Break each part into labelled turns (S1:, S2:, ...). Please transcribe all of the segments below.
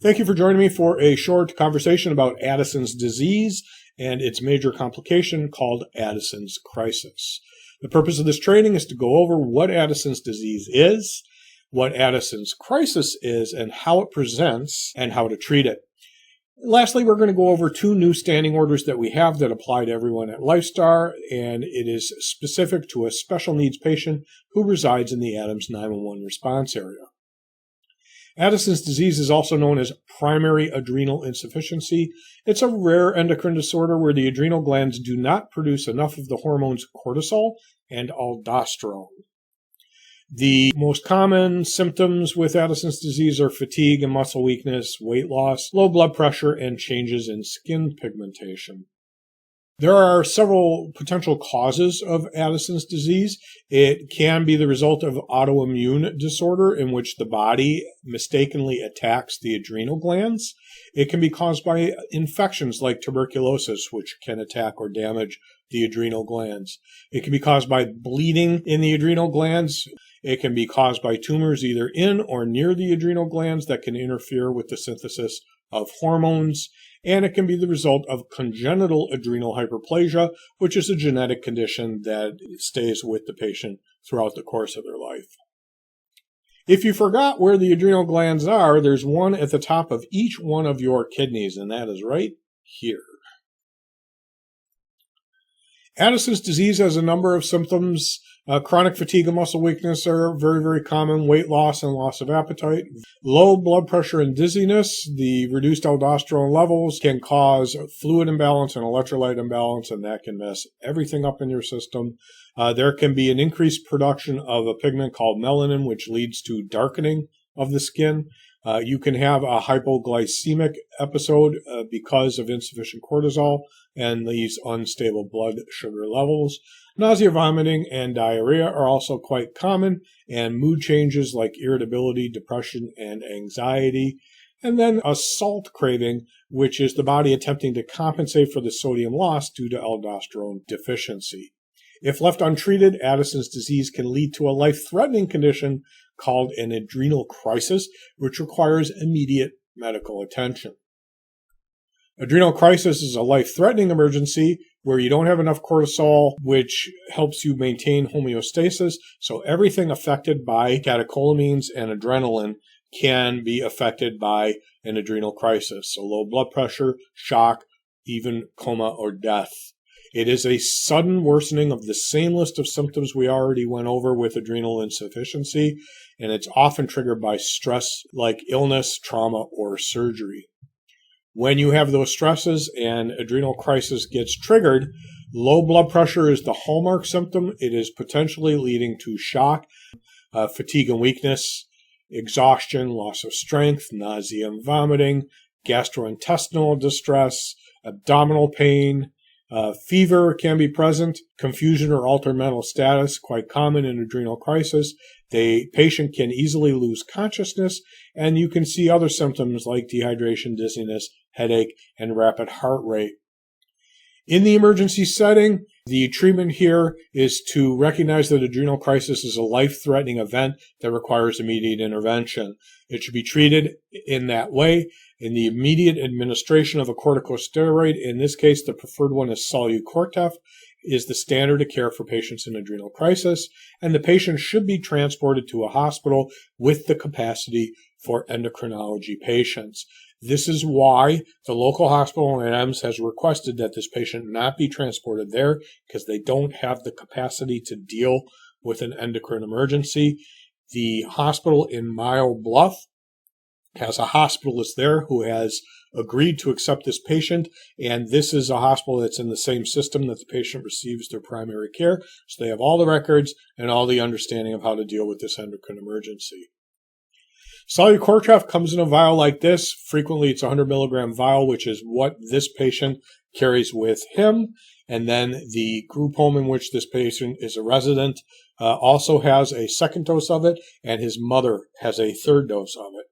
S1: Thank you for joining me for a short conversation about Addison's disease and its major complication called Addison's crisis. The purpose of this training is to go over what Addison's disease is, what Addison's crisis is, and how it presents and how to treat it. Lastly, we're going to go over two new standing orders that we have that apply to everyone at LifeStar, and it is specific to a special needs patient who resides in the Adams 911 response area. Addison's disease is also known as primary adrenal insufficiency. It's a rare endocrine disorder where the adrenal glands do not produce enough of the hormones cortisol and aldosterone. The most common symptoms with Addison's disease are fatigue and muscle weakness, weight loss, low blood pressure, and changes in skin pigmentation. There are several potential causes of Addison's disease. It can be the result of autoimmune disorder in which the body mistakenly attacks the adrenal glands. It can be caused by infections like tuberculosis, which can attack or damage the adrenal glands. It can be caused by bleeding in the adrenal glands. It can be caused by tumors either in or near the adrenal glands that can interfere with the synthesis of hormones. And it can be the result of congenital adrenal hyperplasia, which is a genetic condition that stays with the patient throughout the course of their life. If you forgot where the adrenal glands are, there's one at the top of each one of your kidneys, and that is right here. Addison's disease has a number of symptoms. Chronic fatigue and muscle weakness are very, very common. Weight loss and loss of appetite. Low blood pressure and dizziness. The reduced aldosterone levels can cause fluid imbalance and electrolyte imbalance, and that can mess everything up in your system. There can be an increased production of a pigment called melanin, which leads to darkening of the skin. You can have a hypoglycemic episode because of insufficient cortisol and these unstable blood sugar levels. Nausea, vomiting, and diarrhea are also quite common, and mood changes like irritability, depression, and anxiety. And then a salt craving, which is the body attempting to compensate for the sodium loss due to aldosterone deficiency. If left untreated, Addison's disease can lead to a life-threatening condition called an adrenal crisis, which requires immediate medical attention. Adrenal crisis is a life-threatening emergency where you don't have enough cortisol, which helps you maintain homeostasis. So everything affected by catecholamines and adrenaline can be affected by an adrenal crisis. So low blood pressure, shock, even coma or death. It is a sudden worsening of the same list of symptoms we already went over with adrenal insufficiency, and it's often triggered by stress like illness, trauma, or surgery. When you have those stresses and adrenal crisis gets triggered, low blood pressure is the hallmark symptom. It is potentially leading to shock, fatigue and weakness, exhaustion, loss of strength, nausea and vomiting, gastrointestinal distress, abdominal pain, fever can be present, confusion or altered mental status, quite common in adrenal crisis. The patient can easily lose consciousness, and you can see other symptoms like dehydration, dizziness, headache, and rapid heart rate. In the emergency setting, the treatment here is to recognize that adrenal crisis is a life-threatening event that requires immediate intervention. It should be treated in that way. In the immediate administration of a corticosteroid, in this case, the preferred one is Solu Cortef, is the standard of care for patients in adrenal crisis, and the patient should be transported to a hospital with the capacity for endocrinology patients. This is why the local hospital in Adams has requested that this patient not be transported there, because they don't have the capacity to deal with an endocrine emergency. The hospital in Mile Bluff has a hospitalist there who has agreed to accept this patient, and this is a hospital that's in the same system that the patient receives their primary care, so they have all the records and all the understanding of how to deal with this endocrine emergency. Solu Cortef comes in a vial like this. Frequently it's a 100 milligram vial, which is what this patient carries with him, and then the group home in which this patient is a resident also has a second dose of it, and his mother has a third dose of it.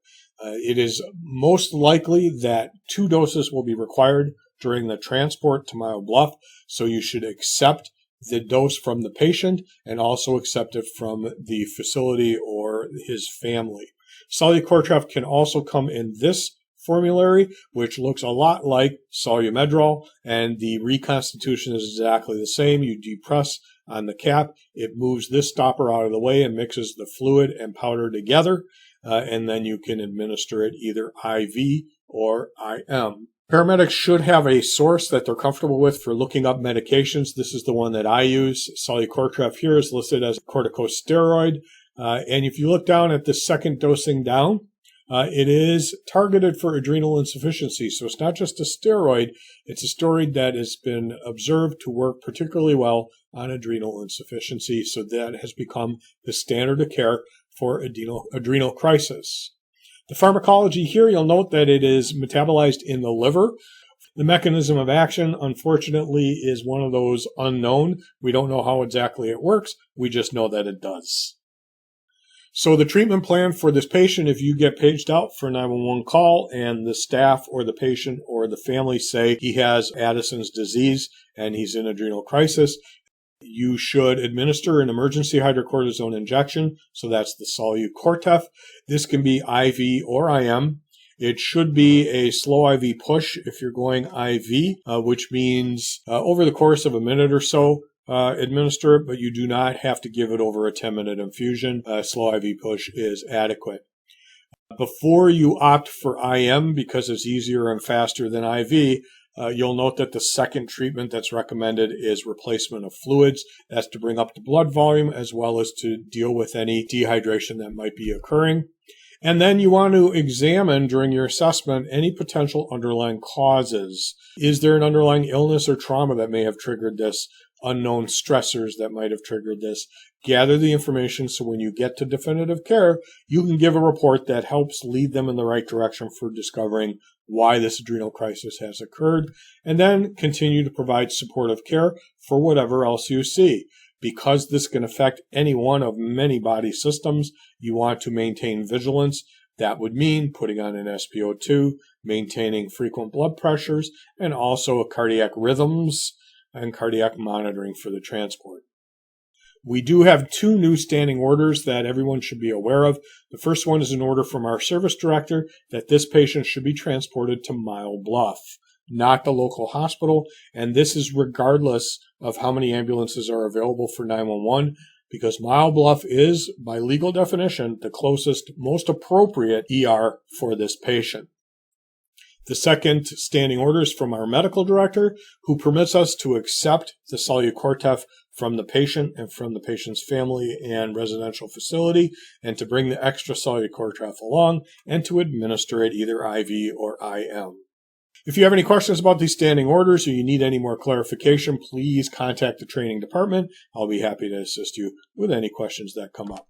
S1: It is most likely that 2 doses will be required during the transport to Mile Bluff, so you should accept the dose from the patient and also accept it from the facility or his family. Solu Cortef can also come in this formulary, which looks a lot like Solumedrol, and the reconstitution is exactly the same. You depress on the cap, it moves this stopper out of the way and mixes the fluid and powder together, and then you can administer it either IV or IM. Paramedics should have a source that they're comfortable with for looking up medications. This is the one that I use. Solu Cortef here is listed as a corticosteroid. And if you look down at the second dosing down, it is targeted for adrenal insufficiency. So it's not just a steroid, it's a steroid that has been observed to work particularly well on adrenal insufficiency. So that has become the standard of care for adrenal crisis. The pharmacology here, you'll note that it is metabolized in the liver. The mechanism of action, unfortunately, is one of those unknown. We don't know how exactly it works. We just know that it does. So the treatment plan for this patient, if you get paged out for a 911 call and the staff or the patient or the family say he has Addison's disease and he's in adrenal crisis, you should administer an emergency hydrocortisone injection. So that's the Solu Cortef. This can be IV or IM. It should be a slow IV push if you're going IV, which means over the course of a minute or so, administer it, but you do not have to give it over a 10-minute infusion. A slow IV push is adequate. Before you opt for IM, because it's easier and faster than IV, you'll note that the second treatment that's recommended is replacement of fluids. That's to bring up the blood volume as well as to deal with any dehydration that might be occurring. And then you want to examine during your assessment any potential underlying causes. Is there an underlying illness or trauma that may have triggered this? Unknown stressors that might have triggered this? Gather the information so when you get to definitive care, you can give a report that helps lead them in the right direction for discovering why this adrenal crisis has occurred, and then continue to provide supportive care for whatever else you see. Because this can affect any one of many body systems, you want to maintain vigilance. That would mean putting on an SpO2, maintaining frequent blood pressures, and also cardiac rhythms and cardiac monitoring for the transport. We do have 2 new standing orders that everyone should be aware of. The first one is an order from our service director that this patient should be transported to Mile Bluff, not the local hospital. And this is regardless of how many ambulances are available for 911, because Mile Bluff is, by legal definition, the closest, most appropriate ER for this patient. The second standing order is from our medical director, who permits us to accept the Solu Cortef from the patient and from the patient's family and residential facility, and to bring the extra Solu Cortef along and to administer it either IV or IM. If you have any questions about these standing orders or you need any more clarification, please contact the training department. I'll be happy to assist you with any questions that come up.